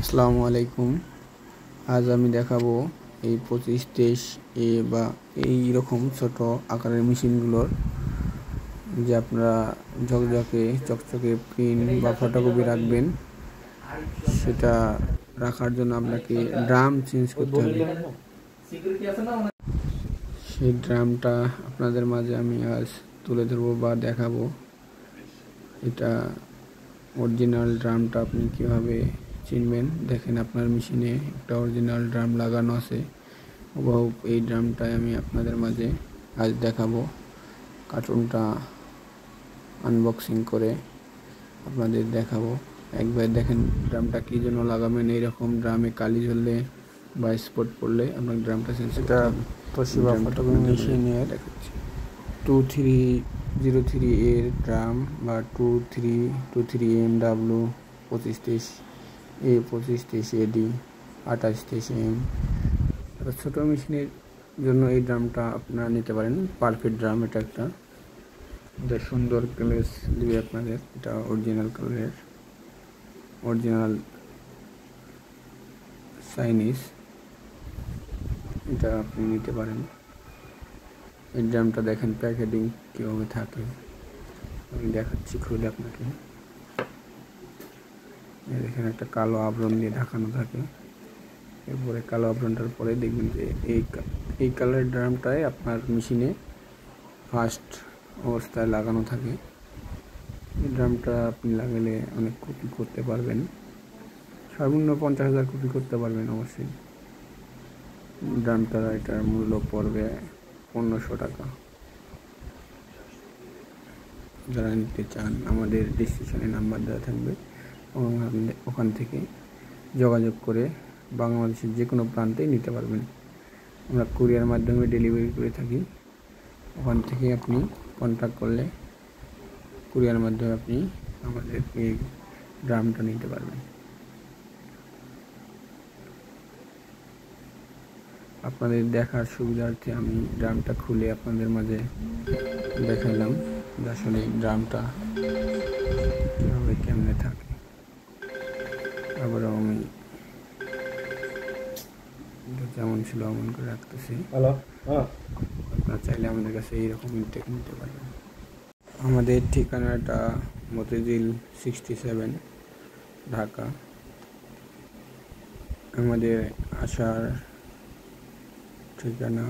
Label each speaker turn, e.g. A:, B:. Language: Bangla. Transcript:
A: আসসালামু আলাইকুম। আজ আমি দেখাবো এই 2523 বা এই রকম ছোট আকারের মেশিনগুলোর যে আপনারা ঝকঝকে চকচকে প্রিন্ট বা ফটোকপি রাখবেন। সেটা রাখার জন্য আপনাকে ড্রাম চেঞ্জ করতে হবে। সেই ড্রামটা আপনাদের মাঝে আমি আজ তুলে ধরবো বা দেখাবো। এটা অরিজিনাল ড্রামটা আপনি কিভাবে চিনবেন। দেখেন আপনার মেশিনে একটা অরিজিনাল ড্রাম লাগানো আছে। হুবহু এই ড্রামটাই আমি আপনাদের মাঝে আজ দেখাবো। কার্টুনটা আনবক্সিং করে আপনাদের দেখাবো। একবার দেখেন ড্রামটা কী জন্য লাগাবেন। এইরকম ড্রামে কালি ঝরলে বা স্পট পড়লে আপনার ড্রামটা চেঞ্জ করতে হবে। তোশিবা ফটোকপি মেশিনের দেখাচ্ছি 2303 এর ড্রাম বা 2323 MW 2523 A 2523 AD 2823 M। ছোটো মেশিনের জন্য এই ড্রামটা আপনারা নিতে পারেন। Perfect drum. এটা একটা সুন্দর গ্লেজ দিবে আপনাদের। এটা অরিজিনাল কালারের, অরিজিনাল চাইনিজ। এটা আপনি নিতে পারেন। এই ড্রামটা দেখেন প্যাকেটিং কীভাবে থাকে আমি দেখাচ্ছি খুলে আপনাকে। দেখেন একটা কালো আবরণ দিয়ে ঢাকানো থাকে। এরপরে কালো আবরণটার পরে দেখবেন যে এই কালারের ড্রামটাই আপনার মেশিনে ফার্স্ট অবস্থায় লাগানো থাকে। এই ড্রামটা আপনি লাগালে অনেক কপি করতে পারবেন। সর্বনিম্ন 50,000 কপি করতে পারবেন অবশ্যই। ড্রামটা এটার মূল্য পড়বে 1500 টাকা। যারা নিতে চান আমাদের ডিসক্রিপশনে নাম্বার দেওয়া থাকবে এবং আপনি ওখান থেকে যোগাযোগ করে বাংলাদেশের যে কোনো প্রান্তেই নিতে পারবেন। আমরা কুরিয়ার মাধ্যমে ডেলিভারি করে থাকি। ওখান থেকে আপনি কন্ট্যাক্ট করলে কুরিয়ার মাধ্যমে আপনি আমাদের এই ড্রামটা নিতে পারবেন। আপনাদের দেখার সুবিধার্থে আমি ড্রামটা খুলে আপনাদের মাঝে দেখালাম যে আসলে ড্রামটা কীভাবে কেমনে থাকে। আবারও আমি যেমন ছিল এমন করে রাখতেছি। আপনারা চাইলে আমাদের কাছে এইরকম ইনটেক নিতে পারবেন। আমাদের ঠিকানাটা মতিঝিল 67 ঢাকা। আমাদের আসার ঠিকানা